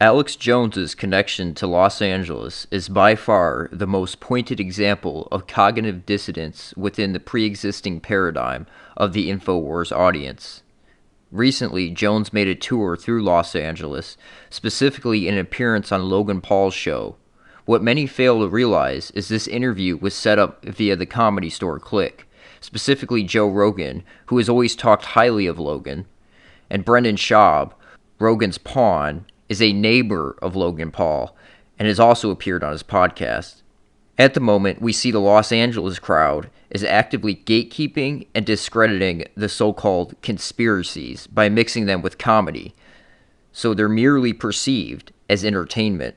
Alex Jones's connection to Los Angeles is by far the most pointed example of cognitive dissonance within the pre-existing paradigm of the InfoWars audience. Recently, Jones made a tour through Los Angeles, specifically an appearance on Logan Paul's show. What many fail to realize is this interview was set up via the Comedy Store clique, specifically Joe Rogan, who has always talked highly of Logan, and Brendan Schaub, Rogan's pawn, is a neighbor of Logan Paul and has also appeared on his podcast. At the moment, we see the Los Angeles crowd is actively gatekeeping and discrediting the so-called conspiracies by mixing them with comedy, so they're merely perceived as entertainment,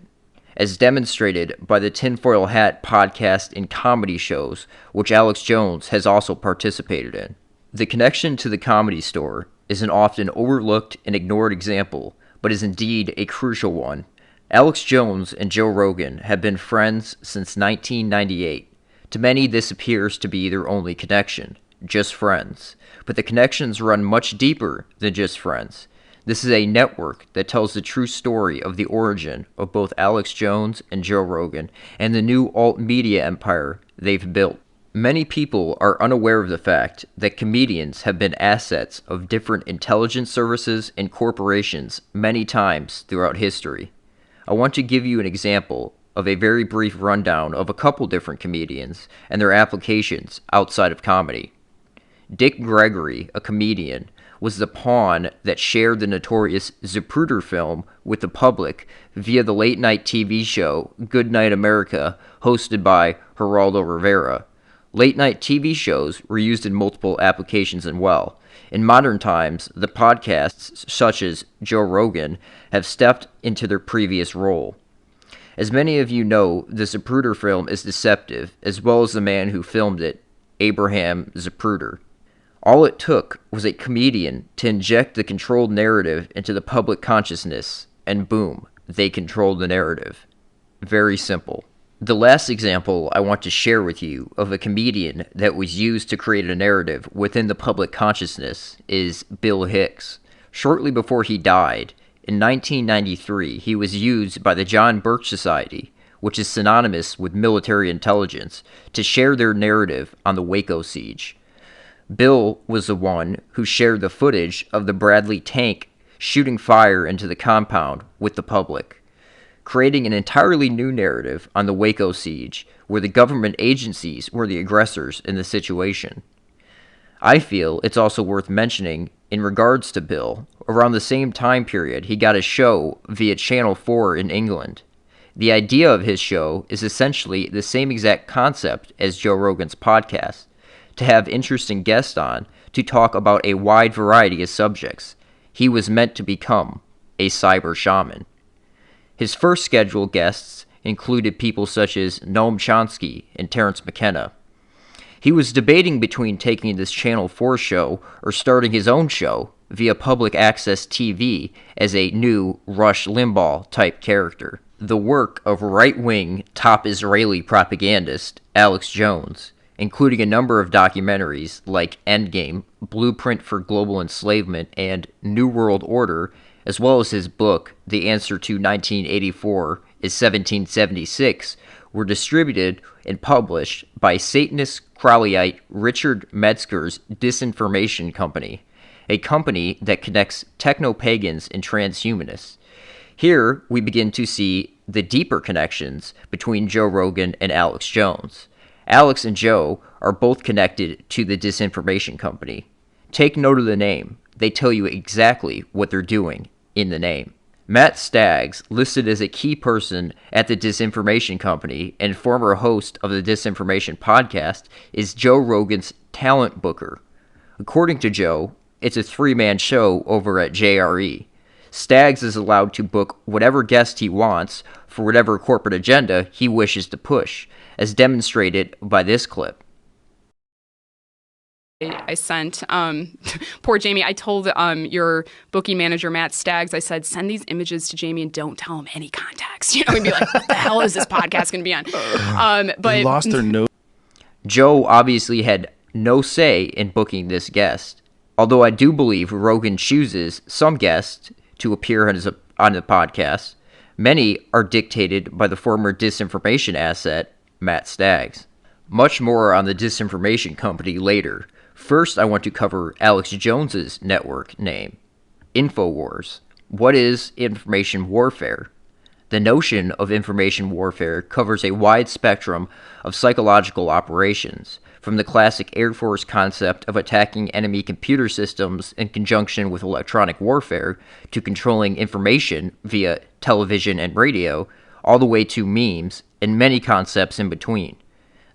as demonstrated by the Tinfoil Hat podcast and comedy shows, which Alex Jones has also participated in. The connection to the Comedy Store is an often overlooked and ignored example, but is indeed a crucial one. Alex Jones and Joe Rogan have been friends since 1998. To many, this appears to be their only connection, just friends. But the connections run much deeper than just friends. This is a network that tells the true story of the origin of both Alex Jones and Joe Rogan and the new alt-media empire they've built. Many people are unaware of the fact that comedians have been assets of different intelligence services and corporations many times throughout history. I want to give you an example of a very brief rundown of a couple different comedians and their applications outside of comedy. Dick Gregory, a comedian, was the pawn that shared the notorious Zapruder film with the public via the late-night TV show Good Night America, hosted by Geraldo Rivera. Late-night TV shows were used in multiple applications as well. In modern times, the podcasts, such as Joe Rogan, have stepped into their previous role. As many of you know, the Zapruder film is deceptive, as well as the man who filmed it, Abraham Zapruder. All it took was a comedian to inject the controlled narrative into the public consciousness, and boom, they controlled the narrative. Very simple. The last example I want to share with you of a comedian that was used to create a narrative within the public consciousness is Bill Hicks. Shortly before he died, in 1993, he was used by the John Birch Society, which is synonymous with military intelligence, to share their narrative on the Waco siege. Bill was the one who shared the footage of the Bradley tank shooting fire into the compound with the public, creating an entirely new narrative on the Waco siege, where the government agencies were the aggressors in the situation. I feel it's also worth mentioning, in regards to Bill, around the same time period he got a show via Channel 4 in England. The idea of his show is essentially the same exact concept as Joe Rogan's podcast, to have interesting guests on to talk about a wide variety of subjects. He was meant to become a cyber shaman. His first scheduled guests included people such as Noam Chomsky and Terence McKenna. He was debating between taking this Channel 4 show or starting his own show via public access TV as a new Rush Limbaugh type character. The work of right-wing top Israeli propagandist Alex Jones, including a number of documentaries like Endgame, Blueprint for Global Enslavement, and New World Order, as well as his book, The Answer to 1984 is 1776, were distributed and published by Satanist Crowleyite Richard Metzger's Disinformation Company, a company that connects techno-pagans and transhumanists. Here, we begin to see the deeper connections between Joe Rogan and Alex Jones. Alex and Joe are both connected to the Disinformation Company. Take note of the name. They tell you exactly what they're doing in the name. Matt Staggs, listed as a key person at the Disinformation Company and former host of the Disinformation podcast, is Joe Rogan's talent booker. According to Joe, it's a three-man show over at JRE. Staggs is allowed to book whatever guest he wants for whatever corporate agenda he wishes to push, as demonstrated by this clip. I sent poor Jamie. I told your booking manager, Matt Staggs, I said, send these images to Jamie and don't tell him any context. You know, and be like, what the hell is this podcast going to be on? But they lost their nose. Joe obviously had no say in booking this guest, although I do believe Rogan chooses some guests to appear on the podcast. Many are dictated by the former disinformation asset, Matt Staggs. Much more on the disinformation company later. First, I want to cover Alex Jones's network name, InfoWars. What is information warfare? The notion of information warfare covers a wide spectrum of psychological operations, from the classic Air Force concept of attacking enemy computer systems in conjunction with electronic warfare to controlling information via television and radio, all the way to memes and many concepts in between.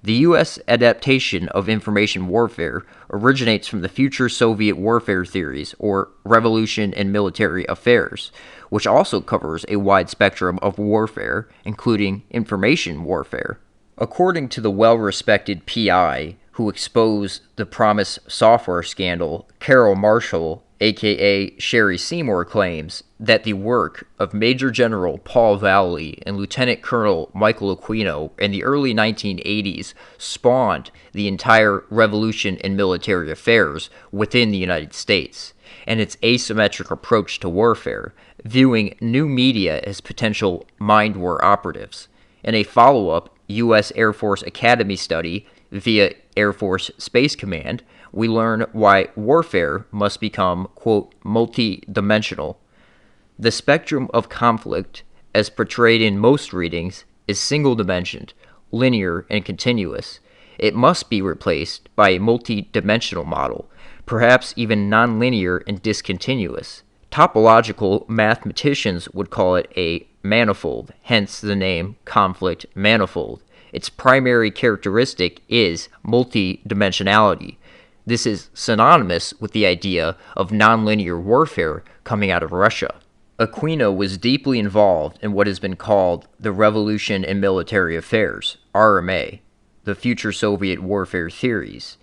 The U.S. adaptation of information warfare originates from the future Soviet warfare theories, or revolution in military affairs, which also covers a wide spectrum of warfare, including information warfare. According to the well-respected PI who exposed the Promise software scandal, Carol Marshall, aka Sherry Seymour, claims that the work of Major General Paul Vallely and Lieutenant Colonel Michael Aquino in the early 1980s spawned the entire revolution in military affairs within the United States and its asymmetric approach to warfare, viewing new media as potential mind war operatives. In a follow-up U.S. Air Force Academy study via Air Force Space Command, we learn why warfare must become, quote, multi-dimensional. The spectrum of conflict, as portrayed in most readings, is single-dimensioned, linear, and continuous. It must be replaced by a multi-dimensional model, perhaps even nonlinear and discontinuous. Topological mathematicians would call it a manifold, hence the name conflict manifold. Its primary characteristic is multidimensionality. This is synonymous with the idea of nonlinear warfare coming out of Russia. Aquino was deeply involved in what has been called the Revolution in Military Affairs, RMA, the future Soviet warfare theories.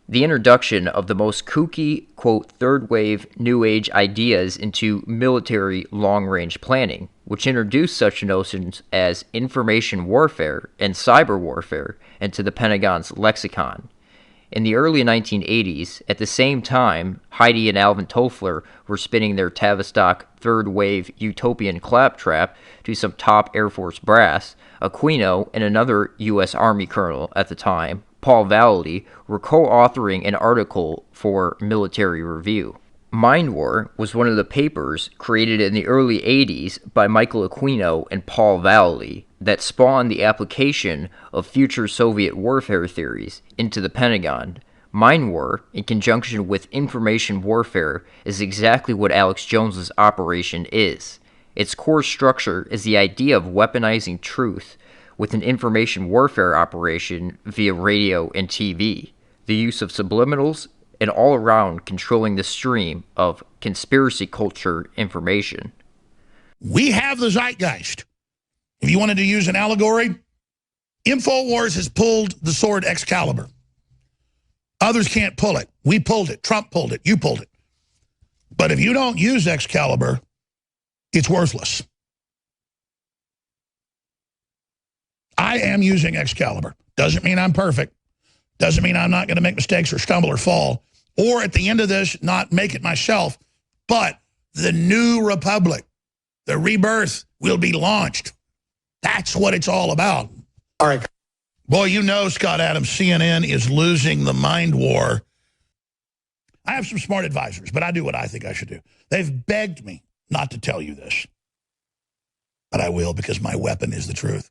The introduction of the most kooky, quote, third wave New Age ideas into military long range planning, which introduced such notions as information warfare and cyber warfare into the Pentagon's lexicon. In the early 1980s, at the same time Heidi and Alvin Toffler were spinning their Tavistock third wave utopian claptrap to some top Air Force brass, Aquino and another U.S. Army colonel at the time, Paul Vallely, were co-authoring an article for Military Review. Mind War was one of the papers created in the early 80s by Michael Aquino and Paul Vallely that spawned the application of future Soviet warfare theories into the Pentagon. Mind War, in conjunction with information warfare, is exactly what Alex Jones's operation is. Its core structure is the idea of weaponizing truth with an information warfare operation via radio and TV, the use of subliminals, and all around controlling the stream of conspiracy culture information. We have the zeitgeist. If you wanted to use an allegory, InfoWars has pulled the sword Excalibur. Others can't pull it. We pulled it. Trump pulled it. You pulled it. But if you don't use Excalibur, it's worthless. I am using Excalibur. Doesn't mean I'm perfect. Doesn't mean I'm not going to make mistakes or stumble or fall. Or at the end of this, not make it myself. But the new republic, the rebirth, will be launched. That's what it's all about. All right. Boy, you know, Scott Adams, CNN is losing the mind war. I have some smart advisors, but I do what I think I should do. They've begged me not to tell you this. But I will, because my weapon is the truth.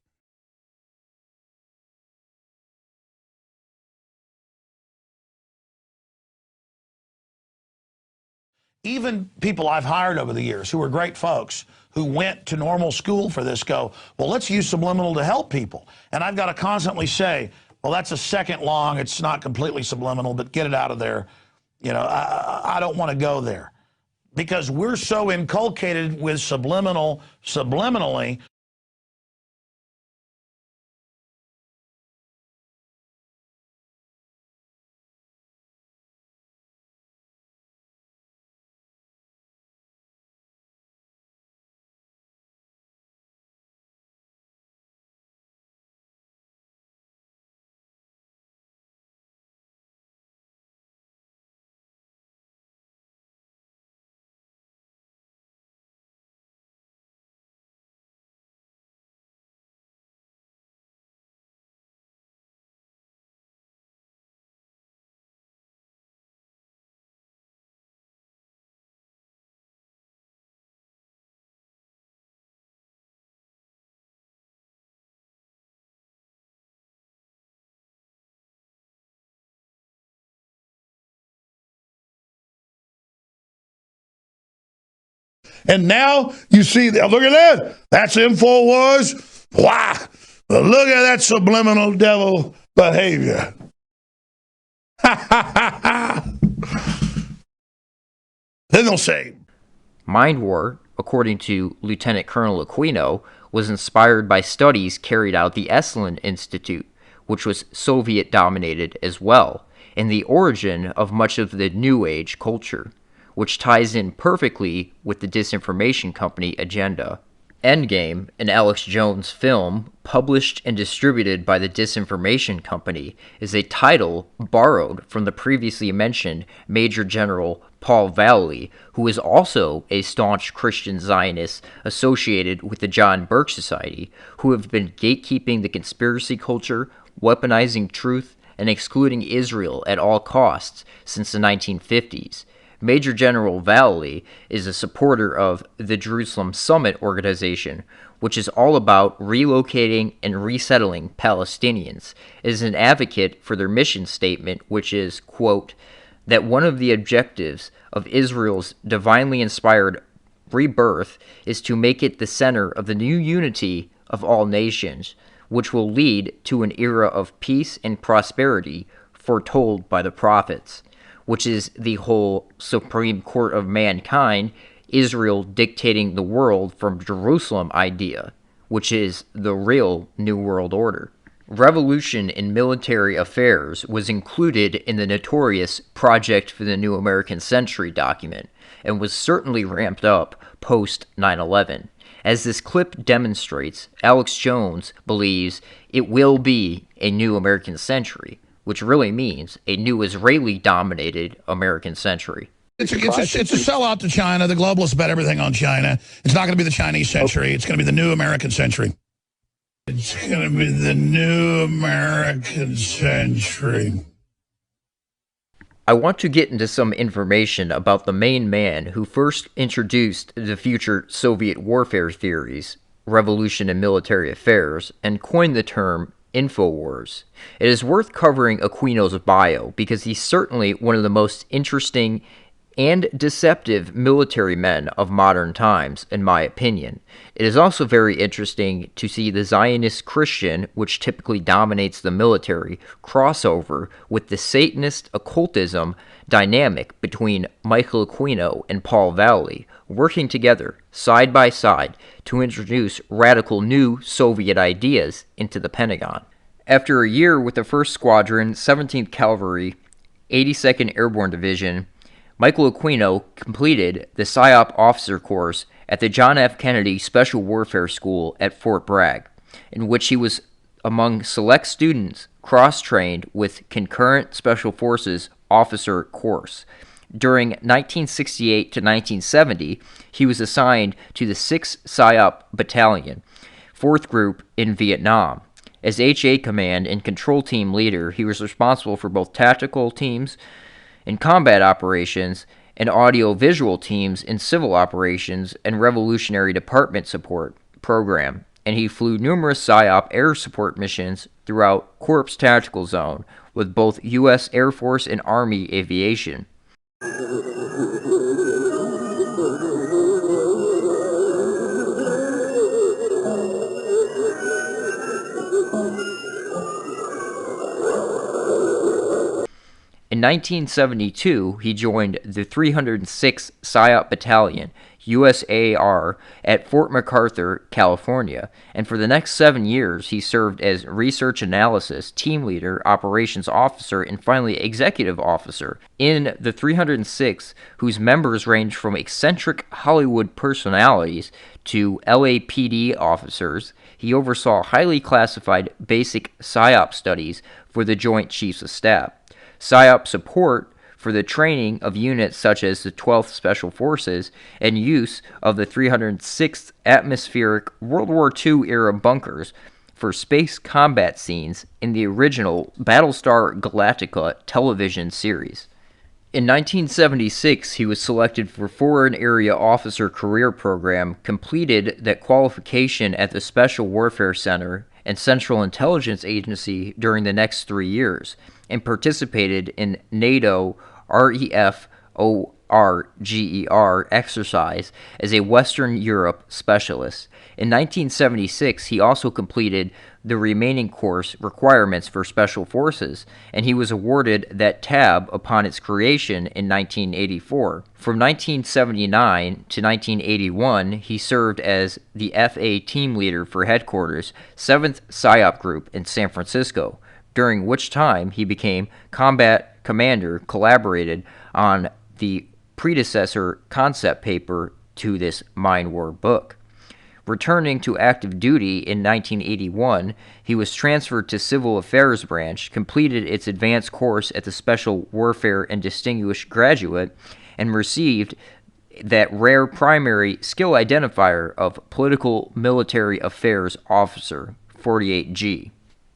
Even people I've hired over the years who are great folks who went to normal school for this go, well, let's use subliminal to help people. And I've got to constantly say, well, that's a second long. It's not completely subliminal, but get it out of there. You know, I don't want to go there because we're so inculcated with subliminally, And now you see, look at that. That's InfoWars. Wow. Look at that subliminal devil behavior. Then they'll say, Mind War, according to Lieutenant Colonel Aquino, was inspired by studies carried out at the Esalen Institute, which was Soviet-dominated as well, and the origin of much of the New Age culture, which ties in perfectly with the disinformation company agenda. Endgame, an Alex Jones film published and distributed by the disinformation company, is a title borrowed from the previously mentioned Major General Paul Vallely, who is also a staunch Christian Zionist associated with the John Birch Society, who have been gatekeeping the conspiracy culture, weaponizing truth, and excluding Israel at all costs since the 1950s. Major General Vallely is a supporter of the Jerusalem Summit organization, which is all about relocating and resettling Palestinians. It is an advocate for their mission statement, which is, quote, that one of the objectives of Israel's divinely inspired rebirth is to make it the center of the new unity of all nations, which will lead to an era of peace and prosperity foretold by the prophets, which is the whole Supreme Court of mankind, Israel dictating the world from Jerusalem idea, which is the real New World Order. Revolution in military affairs was included in the notorious Project for the New American Century document, and was certainly ramped up post 9/11. As this clip demonstrates, Alex Jones believes it will be a new American century, which really means a new Israeli-dominated American century. It's a sellout to China. The globalists bet everything on China. It's not going to be the Chinese century. It's going to be the new American century. It's going to be the new American century. I want to get into some information about the main man who first introduced the future Soviet warfare theories, revolution in military affairs, and coined the term InfoWars. It is worth covering Aquino's bio because he's certainly one of the most interesting and deceptive military men of modern times, in my opinion. It is also very interesting to see the Zionist Christian, which typically dominates the military, crossover with the Satanist occultism dynamic between Michael Aquino and Paul Vallely, working together, side by side, to introduce radical new Soviet ideas into the Pentagon. After a year with the 1st Squadron, 17th Cavalry, 82nd Airborne Division, Michael Aquino completed the PSYOP officer course at the John F. Kennedy Special Warfare School at Fort Bragg, in which he was among select students cross-trained with Concurrent Special Forces officer course. During 1968 to 1970, he was assigned to the 6th PSYOP Battalion, 4th Group in Vietnam. As HA Command and Control Team Leader, he was responsible for both tactical teams in combat operations and audio-visual teams in civil operations and Revolutionary Department Support Program, and he flew numerous PSYOP air support missions throughout Corps Tactical Zone with both U.S. Air Force and Army aviation. In 1972, he joined the 306th PSYOP Battalion, USAR, at Fort MacArthur, California, and for the next 7 years he served as research analysis, team leader, operations officer, and finally executive officer in the 306th, whose members range from eccentric Hollywood personalities to LAPD officers. He oversaw highly classified basic PSYOP studies for the Joint Chiefs of Staff, PSYOP support for the training of units such as the 12th Special Forces, and use of the 306th Atmospheric World War II-era bunkers for space combat scenes in the original Battlestar Galactica television series. In 1976, he was selected for Foreign Area Officer Career Program, completed that qualification at the Special Warfare Center and Central Intelligence Agency during the next 3 years, and participated in NATO REF RGER exercise as a Western Europe specialist. In 1976, he also completed the remaining course requirements for Special Forces, and he was awarded that tab upon its creation in 1984. From 1979 to 1981, he served as the FA team leader for Headquarters, 7th PSYOP Group in San Francisco, during which time he became combat commander, collaborated on the predecessor concept paper to this Mind War book. Returning to active duty in 1981, he was transferred to Civil Affairs Branch, completed its advanced course at the Special Warfare and Distinguished Graduate, and received that rare primary skill identifier of Political Military Affairs Officer, 48G.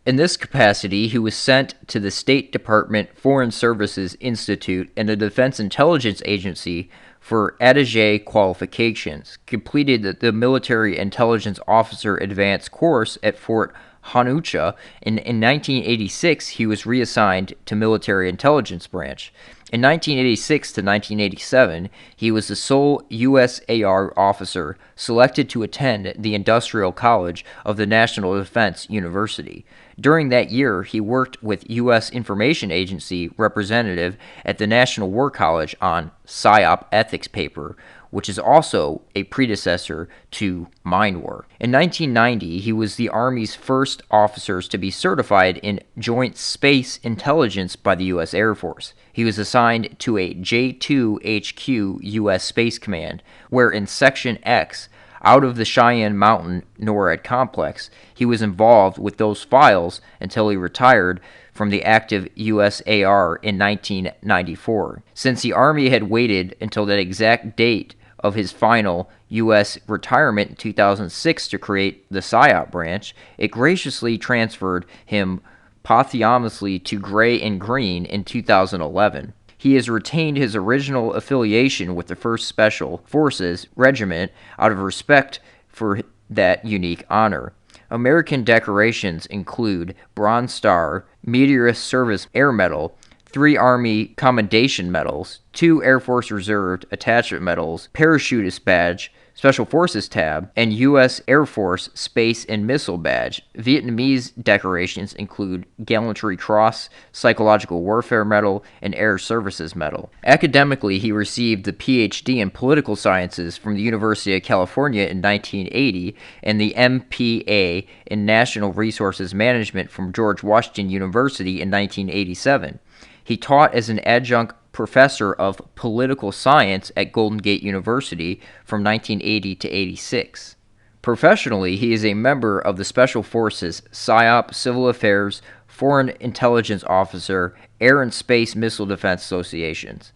In this capacity, he was sent to the State Department Foreign Services Institute and the Defense Intelligence Agency for attaché qualifications, completed the Military Intelligence Officer Advanced course at Fort Hanucha. In 1986, he was reassigned to Military Intelligence Branch. In 1986 to 1987, he was the sole USAR officer selected to attend the Industrial College of the National Defense University. During that year, he worked with U.S. Information Agency representative at the National War College on PSYOP ethics paper, which is also a predecessor to Mind War. In 1990, he was the Army's first officers to be certified in Joint Space Intelligence by the U.S. Air Force. He was assigned to a J-2 HQ U.S. Space Command, where in Section X, out of the Cheyenne Mountain NORAD complex, he was involved with those files until he retired from the active USAR in 1994. Since the Army had waited until that exact date of his final U.S. retirement in 2006 to create the PSYOP branch, it graciously transferred him posthumously to Gray and Green in 2011. He has retained his original affiliation with the 1st Special Forces Regiment out of respect for that unique honor. American decorations include Bronze Star, Meteorist Service Air Medal, 3 Army Commendation Medals, 2 Air Force Reserve Attachment Medals, Parachutist Badge, Special Forces Tab, and U.S. Air Force Space and Missile Badge. Vietnamese decorations include Gallantry Cross, Psychological Warfare Medal, and Air Services Medal. Academically, he received the Ph.D. in Political Sciences from the University of California in 1980 and the M.P.A. in National Resources Management from George Washington University in 1987. He taught as an adjunct professor of political science at Golden Gate University from 1980 to 86. Professionally, he is a member of the Special Forces, PSYOP, Civil Affairs, Foreign Intelligence Officer, Air and Space Missile Defense Associations.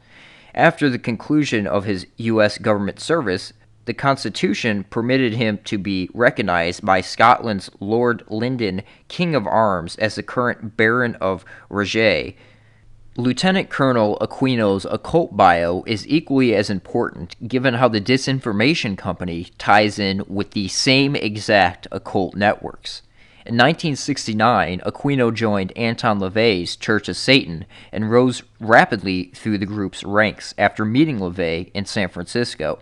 After the conclusion of his U.S. government service, the Constitution permitted him to be recognized by Scotland's Lord Linden King of Arms as the current Baron of Rogen. Lieutenant Colonel Aquino's occult bio is equally as important, given how the Disinformation Company ties in with the same exact occult networks. In 1969, Aquino joined Anton LaVey's Church of Satan and rose rapidly through the group's ranks after meeting LaVey in San Francisco.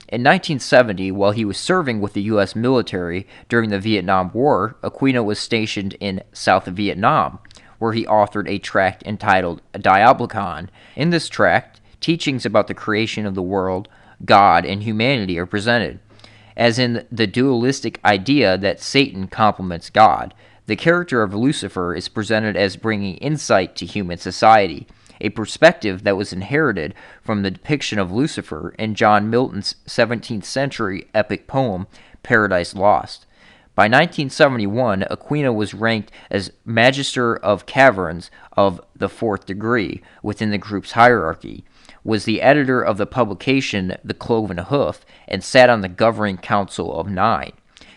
In 1970, while he was serving with the U.S. military during the Vietnam War, Aquino was stationed in South Vietnam, where he authored a tract entitled Diablicon. In this tract, teachings about the creation of the world, God, and humanity are presented. As in the dualistic idea that Satan complements God, the character of Lucifer is presented as bringing insight to human society, a perspective that was inherited from the depiction of Lucifer in John Milton's 17th century epic poem, Paradise Lost. By 1971, Aquino was ranked as Magister of Caverns of the 4th degree within the group's hierarchy, was the editor of the publication The Cloven Hoof, and sat on the governing council of 9.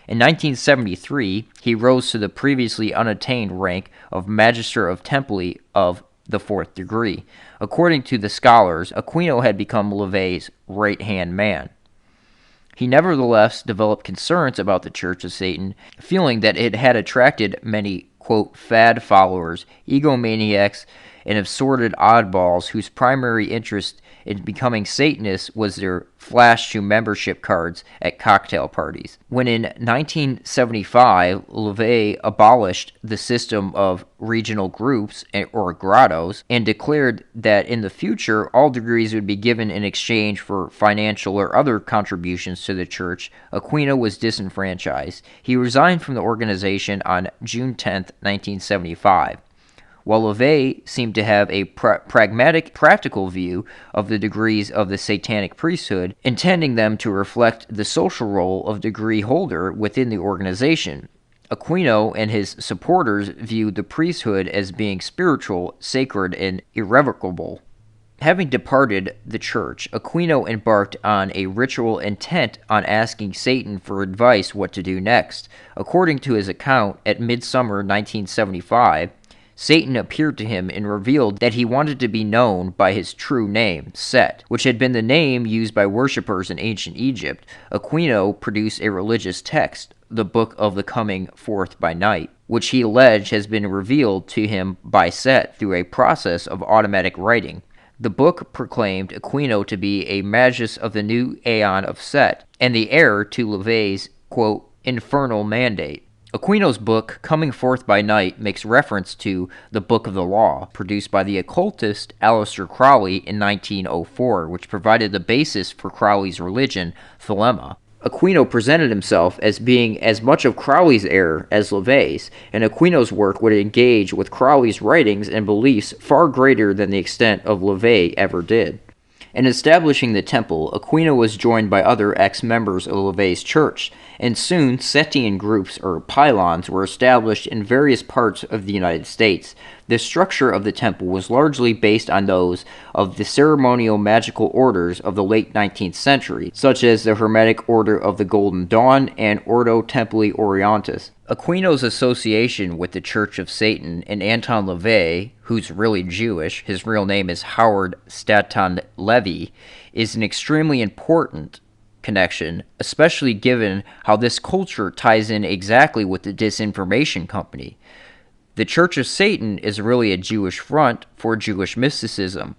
In 1973, he rose to the previously unattained rank of Magister of Temple of the 4th degree. According to the scholars, Aquino had become LaVey's right-hand man. He nevertheless developed concerns about the Church of Satan, feeling that it had attracted many, quote, fad followers, egomaniacs, and assorted oddballs whose primary interest and becoming Satanists was their flash to membership cards at cocktail parties. When in 1975, LaVey abolished the system of regional groups, or grottos, and declared that in the future all degrees would be given in exchange for financial or other contributions to the church, Aquino was disenfranchised. He resigned from the organization on June 10, 1975. While LaVey seemed to have a pragmatic, practical view of the degrees of the satanic priesthood, intending them to reflect the social role of degree holder within the organization, Aquino and his supporters viewed the priesthood as being spiritual, sacred, and irrevocable. Having departed the church, Aquino embarked on a ritual intent on asking Satan for advice what to do next. According to his account, at midsummer 1975, Satan appeared to him and revealed that he wanted to be known by his true name, Set, which had been the name used by worshippers in ancient Egypt. Aquino produced a religious text, the Book of the Coming Forth by Night, which he alleged has been revealed to him by Set through a process of automatic writing. The book proclaimed Aquino to be a magus of the new aeon of Set, and the heir to LaVey's, quote, infernal mandate. Aquino's book, Coming Forth by Night, makes reference to the Book of the Law, produced by the occultist Aleister Crowley in 1904, which provided the basis for Crowley's religion, Thelema. Aquino presented himself as being as much of Crowley's heir as LaVey's, and Aquino's work would engage with Crowley's writings and beliefs far greater than the extent of LaVey ever did. In establishing the temple, Aquino was joined by other ex-members of LaVey's church, and soon Setian groups, or pylons, were established in various parts of the United States. The structure of the temple was largely based on those of the ceremonial magical orders of the late 19th century, such as the Hermetic Order of the Golden Dawn and Ordo Templi Orientis. Aquino's association with the Church of Satan and Anton LaVey, who's really Jewish, his real name is Howard Staton Levy, is an extremely important connection, especially given how this culture ties in exactly with the disinformation company. The Church of Satan is really a Jewish front for Jewish mysticism.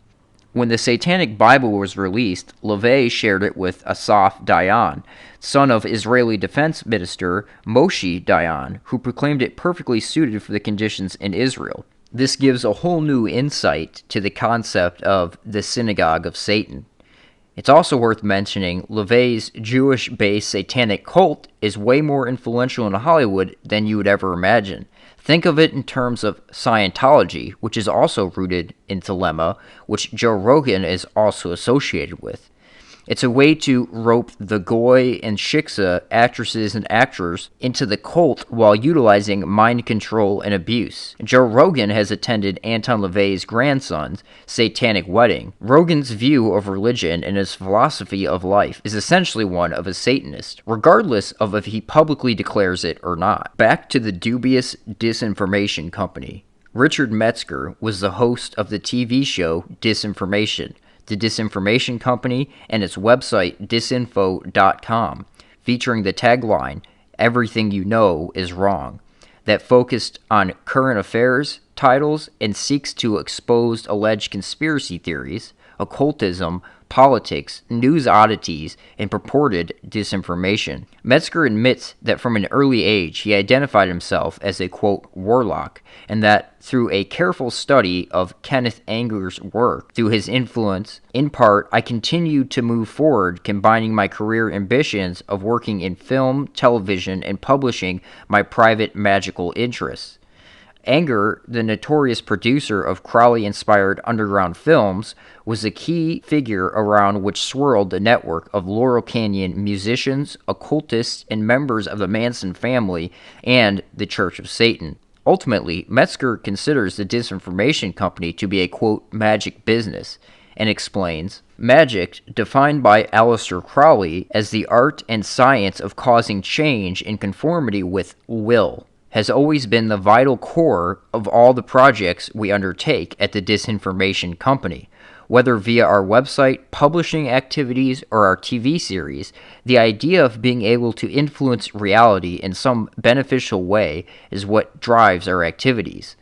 When the Satanic Bible was released, LaVey shared it with Asaph Dayan, son of Israeli Defense Minister Moshe Dayan, who proclaimed it perfectly suited for the conditions in Israel. This gives a whole new insight to the concept of the Synagogue of Satan. It's also worth mentioning LaVey's Jewish-based satanic cult is way more influential in Hollywood than you would ever imagine. Think of it in terms of Scientology, which is also rooted in Thelema, which Joe Rogan is also associated with. It's a way to rope the Goy and Shiksa actresses and actors into the cult while utilizing mind control and abuse. Joe Rogan has attended Anton LaVey's grandson's satanic wedding. Rogan's view of religion and his philosophy of life is essentially one of a Satanist, regardless of if he publicly declares it or not. Back to the dubious disinformation company. Richard Metzger was the host of the TV show Disinformation, the Disinformation Company, and its website disinfo.com, featuring the tagline, "Everything you know is wrong," that focused on current affairs, titles, and seeks to expose alleged conspiracy theories, occultism, politics, news oddities, and purported disinformation. Metzger admits that from an early age he identified himself as a, quote, warlock, and that through a careful study of Kenneth Anger's work, through his influence, in part, I continued to move forward, combining my career ambitions of working in film, television, and publishing my private magical interests. Anger, the notorious producer of Crowley-inspired underground films, was a key figure around which swirled the network of Laurel Canyon musicians, occultists, and members of the Manson family and the Church of Satan. Ultimately, Metzger considers the Disinformation Company to be a, quote, magic business, and explains, magic, defined by Aleister Crowley as the art and science of causing change in conformity with will, has always been the vital core of all the projects we undertake at the Disinformation Company. Whether via our website, publishing activities, or our TV series, the idea of being able to influence reality in some beneficial way is what drives our activities.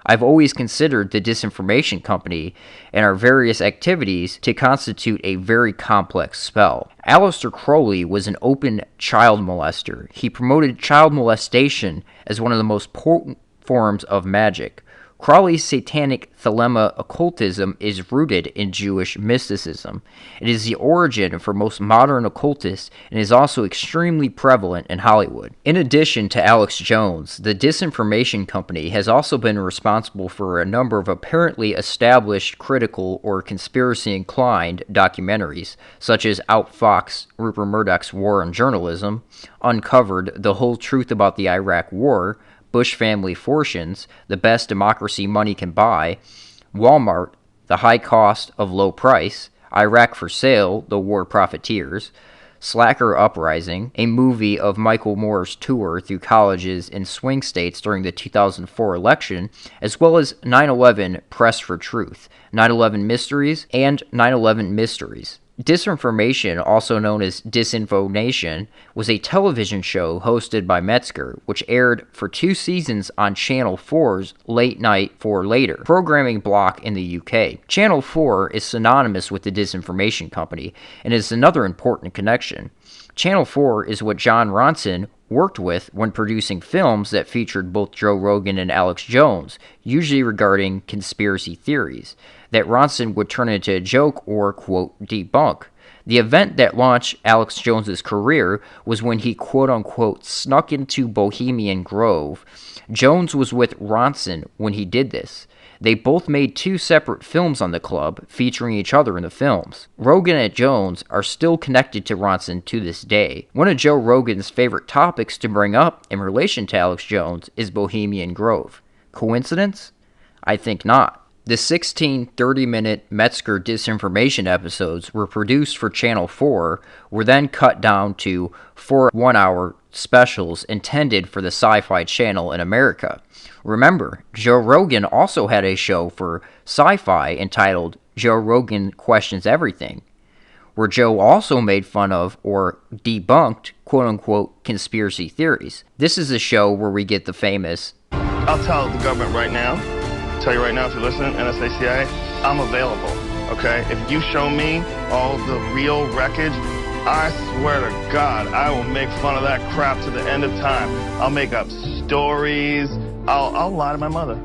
I've always considered the disinformation company and our various activities to constitute a very complex spell. Aleister Crowley was an open child molester. He promoted child molestation as one of the most potent forms of magic. Crowley's satanic thelema occultism is rooted in Jewish mysticism. It is the origin for most modern occultists and is also extremely prevalent in Hollywood. In addition to Alex Jones, the Disinformation Company has also been responsible for a number of apparently established critical or conspiracy-inclined documentaries, such as Outfoxed Rupert Murdoch's War on Journalism, Uncovered: The Whole Truth About the Iraq War, Bush Family Fortunes, The Best Democracy Money Can Buy, Walmart, The High Cost of Low Price, Iraq for Sale, The War Profiteers, Slacker Uprising, a movie of Michael Moore's tour through colleges in swing states during the 2004 election, as well as 9/11 Press for Truth, 9/11 Mysteries, and 9/11 Mysteries. Disinformation, also known as Disinfo Nation, was a television show hosted by Metzger, which aired for 2 seasons on Channel 4's Late Night for Later programming block in the UK. Channel 4 is synonymous with the Disinformation Company and is another important connection. Channel 4 is what Jon Ronson worked with when producing films that featured both Joe Rogan and Alex Jones, usually regarding conspiracy theories, that Ronson would turn into a joke or, quote, debunk. The event that launched Alex Jones's career was when he, quote-unquote, snuck into Bohemian Grove. Jones was with Ronson when he did this. They both made 2 separate films on the club, featuring each other in the films. Rogan and Jones are still connected to Ronson to this day. One of Joe Rogan's favorite topics to bring up in relation to Alex Jones is Bohemian Grove. Coincidence? I think not. The 16 30-minute Metzger disinformation episodes were produced for Channel 4, were then cut down to 4 one-hour specials intended for the Sci-Fi Channel in America. Remember, Joe Rogan also had a show for Sci-Fi entitled Joe Rogan Questions Everything, where Joe also made fun of or debunked quote-unquote conspiracy theories. This is a show where we get the famous, "I'll tell the government right now, tell you right now if you're listening, NSA, CIA, I'm available, okay? If you show me all the real wreckage, I swear to God, I will make fun of that crap to the end of time. I'll make up stories. I'll lie to my mother.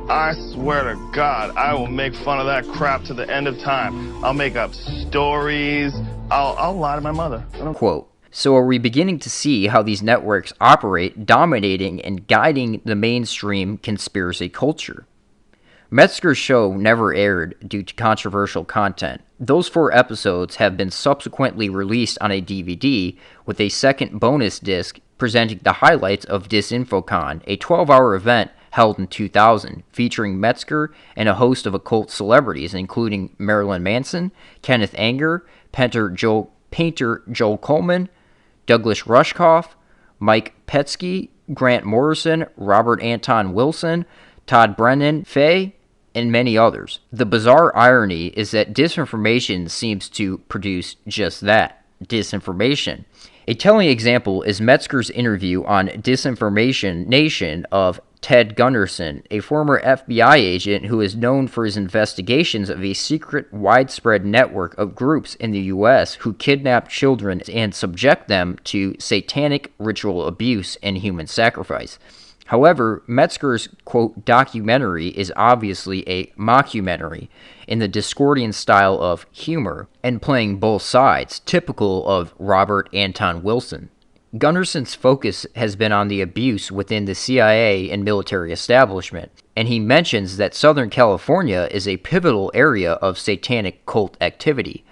I swear to God, I will make fun of that crap to the end of time. I'll make up stories. I'll lie to my mother." Quote. So are we beginning to see how these networks operate, dominating and guiding the mainstream conspiracy culture? Metzger's show never aired due to controversial content. Those 4 episodes have been subsequently released on a DVD with a second bonus disc presenting the highlights of DisinfoCon, a 12-hour event held in 2000, featuring Metzger and a host of occult celebrities, including Marilyn Manson, Kenneth Anger, painter Joel Coleman, Douglas Rushkoff, Mike Petsky, Grant Morrison, Robert Anton Wilson, Todd Brennan, Fay, and many others. The bizarre irony is that disinformation seems to produce just that, disinformation. A telling example is Metzger's interview on Disinformation Nation of Ted Gunderson, a former FBI agent who is known for his investigations of a secret, widespread network of groups in the U.S. who kidnap children and subject them to satanic ritual abuse and human sacrifice. However, Metzger's, quote, documentary is obviously a mockumentary in the Discordian style of humor and playing both sides, typical of Robert Anton Wilson. Gunderson's focus has been on the abuse within the CIA and military establishment, and he mentions that Southern California is a pivotal area of satanic cult activity.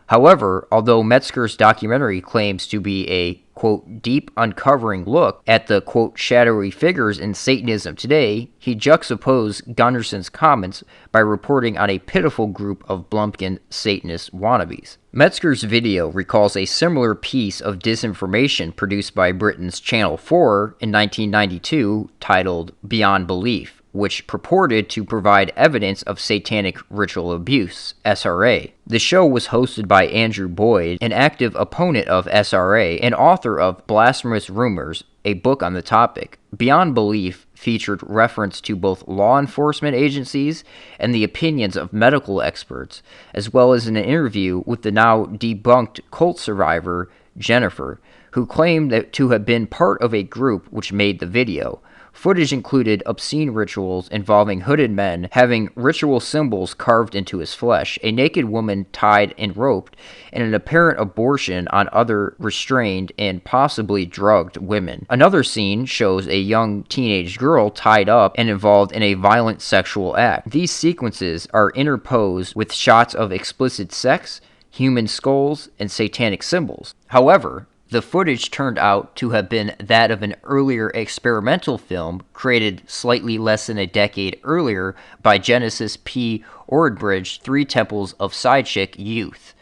However, although Metzger's documentary claims to be a, quote, deep uncovering look at the, quote, shadowy figures in Satanism today, he juxtaposed Gunderson's comments by reporting on a pitiful group of Blumpkin Satanist wannabes. Metzger's video recalls a similar piece of disinformation produced by Britain's Channel 4 in 1992 titled Beyond Belief, which purported to provide evidence of satanic ritual abuse, SRA. The show was hosted by Andrew Boyd, an active opponent of SRA and author of Blasphemous Rumors, a book on the topic. Beyond Belief featured reference to both law enforcement agencies and the opinions of medical experts, as well as an interview with the now debunked cult survivor, Jennifer, who claimed to have been part of a group which made the video. Footage included obscene rituals involving hooded men having ritual symbols carved into his flesh, a naked woman tied and roped, and an apparent abortion on other restrained and possibly drugged women. Another scene shows a young teenage girl tied up and involved in a violent sexual act. These sequences are interposed with shots of explicit sex, human skulls, and satanic symbols. However, the footage turned out to have been that of an earlier experimental film created slightly less than a decade earlier by Genesis P. Ordbridge, Three Temples of Sidechick Youth,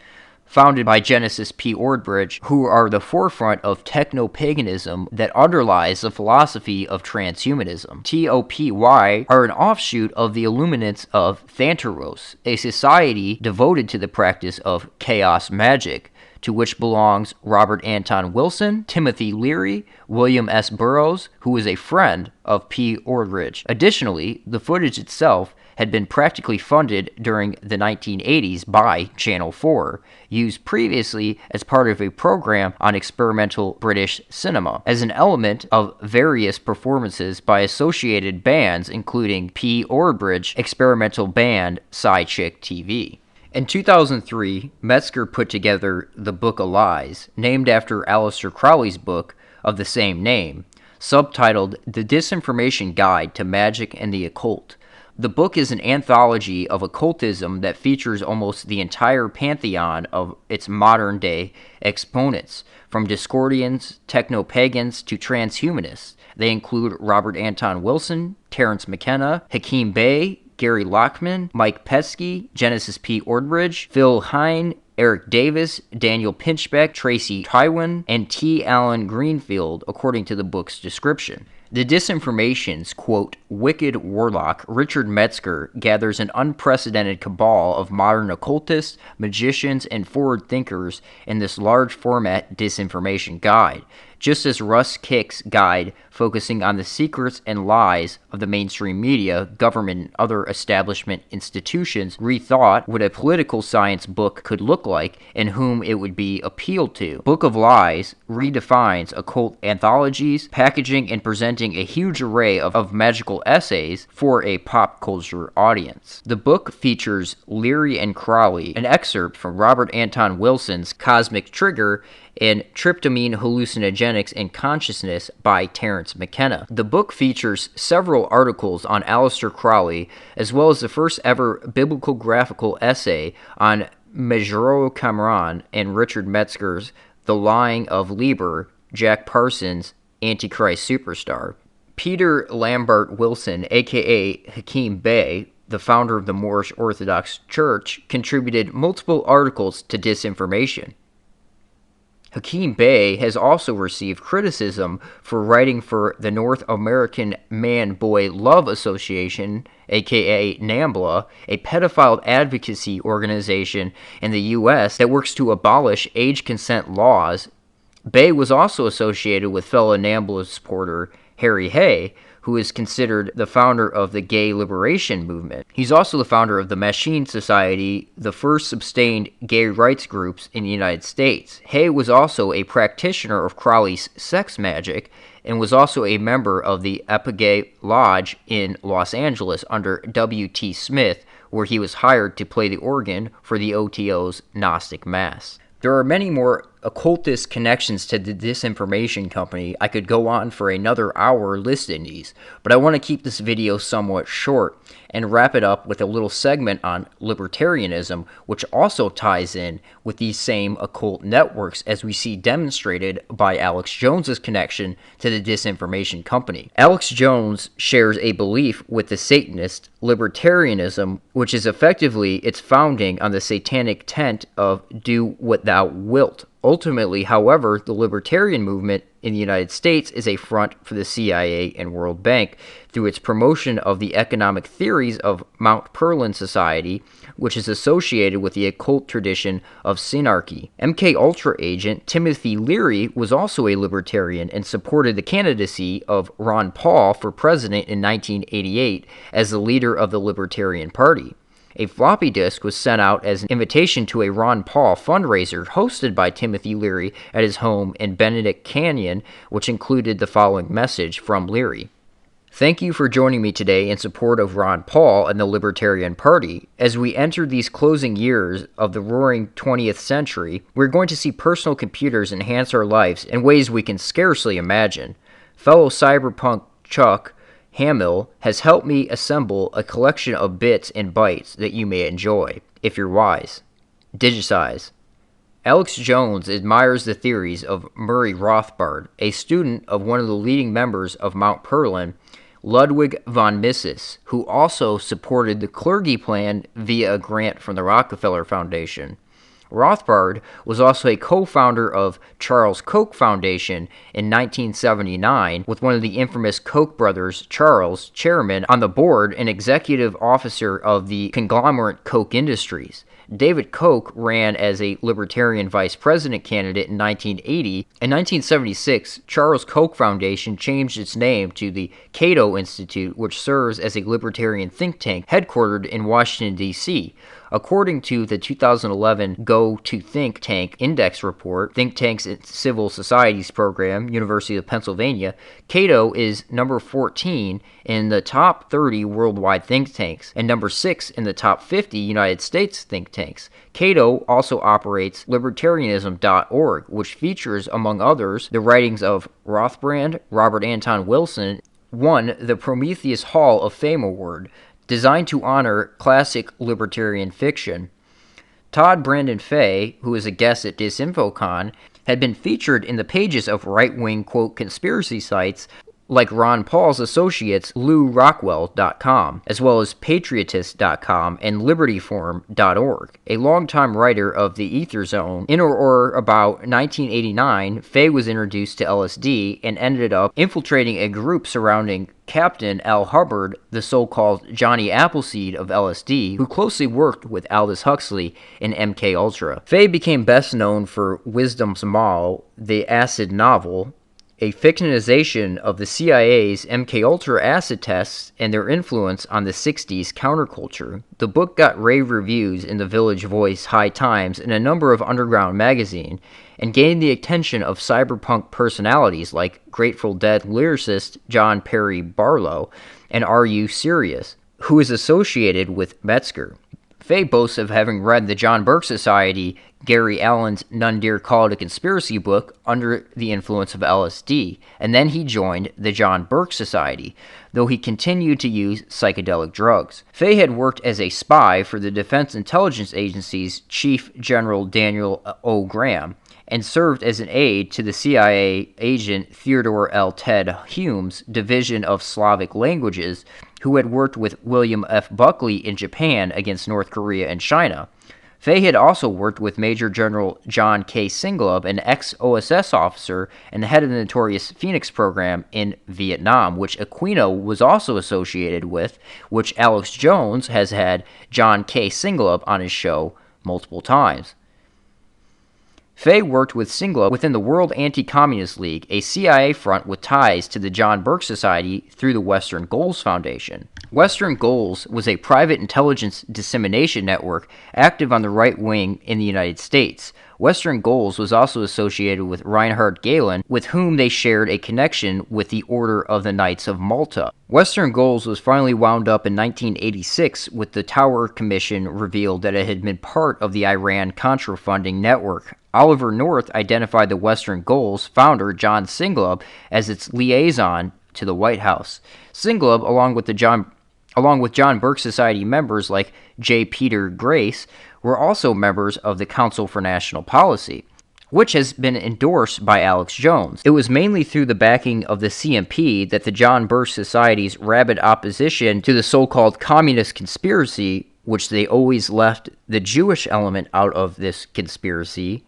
founded by Genesis P. Ordbridge, who are the forefront of techno-paganism that underlies the philosophy of transhumanism. TOPY are an offshoot of the Illuminants of Thantaros, a society devoted to the practice of chaos magic, to which belongs Robert Anton Wilson, Timothy Leary, William S. Burroughs, who was a friend of P. Ordridge. Additionally, the footage itself had been practically funded during the 1980s by Channel 4, used previously as part of a program on experimental British cinema, as an element of various performances by associated bands including P. Ordridge experimental band Sidechick TV. In 2003, Metzger put together The Book of Lies, named after Aleister Crowley's book of the same name, subtitled The Disinformation Guide to Magic and the Occult. The book is an anthology of occultism that features almost the entire pantheon of its modern-day exponents, from Discordians, techno-pagans, to transhumanists. They include Robert Anton Wilson, Terence McKenna, Hakeem Bey, Gary Lockman, Mike Pesky, Genesis P. Ordbridge, Phil Hine, Eric Davis, Daniel Pinchbeck, Tracy Tywin, and T. Allen Greenfield, according to the book's description. The Disinformation's, quote, wicked warlock Richard Metzger gathers an unprecedented cabal of modern occultists, magicians, and forward thinkers in this large format disinformation guide, just as Russ Kick's guide focusing on the secrets and lies of the mainstream media, government, and other establishment institutions rethought what a political science book could look like and whom it would be appealed to. Book of Lies redefines occult anthologies, packaging and presenting a huge array of magical essays for a pop culture audience. The book features Leary and Crowley, an excerpt from Robert Anton Wilson's Cosmic Trigger, and Tryptamine Hallucinogenics and Consciousness by Terence McKenna. The book features several articles on Aleister Crowley, as well as the first ever biblical graphical essay on Majoro Cameron and Richard Metzger's The Lying of Liber, Jack Parsons' Antichrist Superstar. Peter Lambert Wilson, aka Hakeem Bey, the founder of the Moorish Orthodox Church, contributed multiple articles to Disinformation. Hakeem Bey has also received criticism for writing for the North American Man-Boy Love Association, aka NAMBLA, a pedophile advocacy organization in the U.S. that works to abolish age consent laws. Bey was also associated with fellow NAMBLA supporter Harry Hay, who is considered the founder of the gay liberation movement. He's also the founder of the Machine Society, the first sustained gay rights groups in the United States. Hay was also a practitioner of Crowley's sex magic and was also a member of the Epigay Lodge in Los Angeles under W.T. Smith, where he was hired to play the organ for the OTO's Gnostic Mass. There are many more occultist connections to the Disinformation Company. I could go on for another hour listing these, but I want to keep this video somewhat short and wrap it up with a little segment on libertarianism, which also ties in with these same occult networks, as we see demonstrated by Alex Jones's connection to the Disinformation Company. Alex Jones shares a belief with the Satanist libertarianism, which is effectively its founding on the satanic tent of do what thou wilt. Ultimately, however, the libertarian movement in the United States is a front for the CIA and World Bank through its promotion of the economic theories of Mount Perlin Society, which is associated with the occult tradition of synarchy. MKUltra agent Timothy Leary was also a libertarian and supported the candidacy of Ron Paul for president in 1988 as the leader of the Libertarian Party. A floppy disk was sent out as an invitation to a Ron Paul fundraiser hosted by Timothy Leary at his home in Benedict Canyon, which included the following message from Leary. Thank you for joining me today in support of Ron Paul and the Libertarian Party. As we enter these closing years of the roaring 20th century, we're going to see personal computers enhance our lives in ways we can scarcely imagine. Fellow cyberpunk Chuck Hamill has helped me assemble a collection of bits and bytes that you may enjoy, if you're wise. Digitize. Alex Jones admires the theories of Murray Rothbard, a student of one of the leading members of Mount Perlin, Ludwig von Mises, who also supported the clergy plan via a grant from the Rockefeller Foundation. Rothbard was also a co-founder of Charles Koch Foundation in 1979, with one of the infamous Koch brothers, Charles, chairman on the board and executive officer of the conglomerate Koch Industries. David Koch ran as a Libertarian vice president candidate in 1980. In 1976, Charles Koch Foundation changed its name to the Cato Institute, which serves as a libertarian think tank headquartered in Washington, D.C. According to the 2011 Go to Think Tank Index Report, Think Tanks and Civil Societies Program, University of Pennsylvania, Cato is number 14 in the top 30 worldwide think tanks and number 6 in the top 50 United States think tanks. Cato also operates libertarianism.org, which features, among others, the writings of Rothbard, Robert Anton Wilson, won the Prometheus Hall of Fame Award, designed to honor classic libertarian fiction. Todd Brandon Fay, who is a guest at DisinfoCon, had been featured in the pages of right-wing, quote, conspiracy sites like Ron Paul's associates LouRockwell.com, as well as Patriotist.com and LibertyForum.org. A longtime writer of the Ether Zone, in or about 1989, Fay was introduced to LSD and ended up infiltrating a group surrounding Captain Al Hubbard, the so-called Johnny Appleseed of LSD, who closely worked with Aldous Huxley in MKUltra. Fay became best known for Wisdom's Maw, the acid novel, a fictionalization of the CIA's MKUltra acid tests and their influence on the 60s counterculture. The book got rave reviews in the Village Voice, High Times, and a number of underground magazines, and gained the attention of cyberpunk personalities like Grateful Dead lyricist John Perry Barlow and Are You Serious, who is associated with Metzger. Fay boasts of having read the John Burke Society, Gary Allen's None Dare Call It a Conspiracy book under the influence of LSD, and then he joined the John Burke Society, though he continued to use psychedelic drugs. Fay had worked as a spy for the Defense Intelligence Agency's Chief General Daniel O. Graham, and served as an aide to the CIA agent Theodore L. Ted Hume's Division of Slavic Languages, who had worked with William F. Buckley in Japan against North Korea and China. Fay had also worked with Major General John K. Singlub, an ex-OSS officer and the head of the notorious Phoenix program in Vietnam, which Aquino was also associated with, which Alex Jones has had John K. Singlub on his show multiple times. Fay worked with Singlub within the World Anti-Communist League, a CIA front with ties to the John Burke Society through the Western Goals Foundation. Western Goals was a private intelligence dissemination network active on the right wing in the United States. Western Goals was also associated with Reinhard Gehlen, with whom they shared a connection with the Order of the Knights of Malta. Western Goals was finally wound up in 1986 with the Tower Commission revealed that it had been part of the Iran-Contra funding network. Oliver North identified the Western Goals founder John Singlub as its liaison to the White House. Singlub, along with John Burke Society members like J. Peter Grace, were also members of the Council for National Policy, which has been endorsed by Alex Jones. It was mainly through the backing of the CMP that the John Burke Society's rabid opposition to the so-called communist conspiracy, which they always left the Jewish element out of this conspiracy,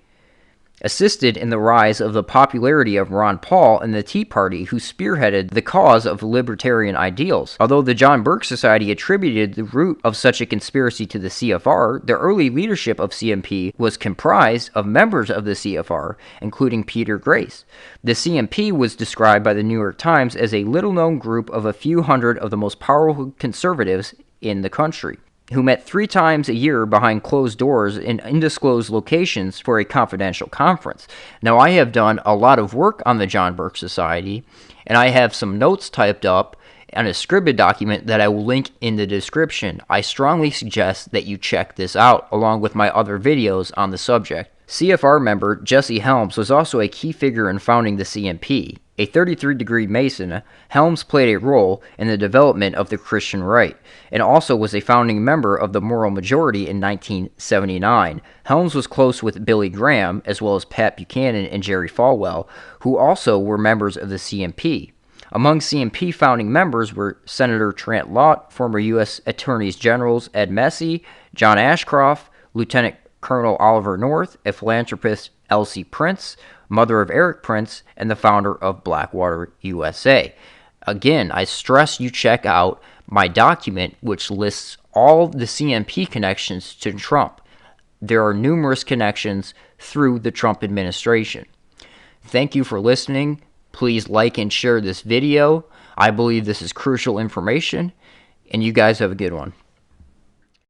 assisted in the rise of the popularity of Ron Paul and the Tea Party, who spearheaded the cause of libertarian ideals. Although the John Birch Society attributed the root of such a conspiracy to the CFR, the early leadership of CMP was comprised of members of the CFR, including Peter Grace. The CMP was described by the New York Times as a little-known group of a few hundred of the most powerful conservatives in the country, who met 3 times a year behind closed doors in undisclosed locations for a confidential conference. Now, I have done a lot of work on the John Birch Society, and I have some notes typed up on a scribed document that I will link in the description. I strongly suggest that you check this out, along with my other videos on the subject. CFR member Jesse Helms was also a key figure in founding the CMP. A 33-degree Mason, Helms played a role in the development of the Christian right, and also was a founding member of the Moral Majority in 1979. Helms was close with Billy Graham, as well as Pat Buchanan and Jerry Falwell, who also were members of the CMP. Among CMP founding members were Senator Trent Lott, former U.S. Attorneys Generals Ed Massey, John Ashcroft, Lieutenant Colonel Oliver North, a philanthropist Elsie Prince, mother of Eric Prince, and the founder of Blackwater USA. Again, I stress you check out my document, which lists all the CMP connections to Trump. There are numerous connections through the Trump administration. Thank you for listening. Please like and share this video. I believe this is crucial information, and you guys have a good one.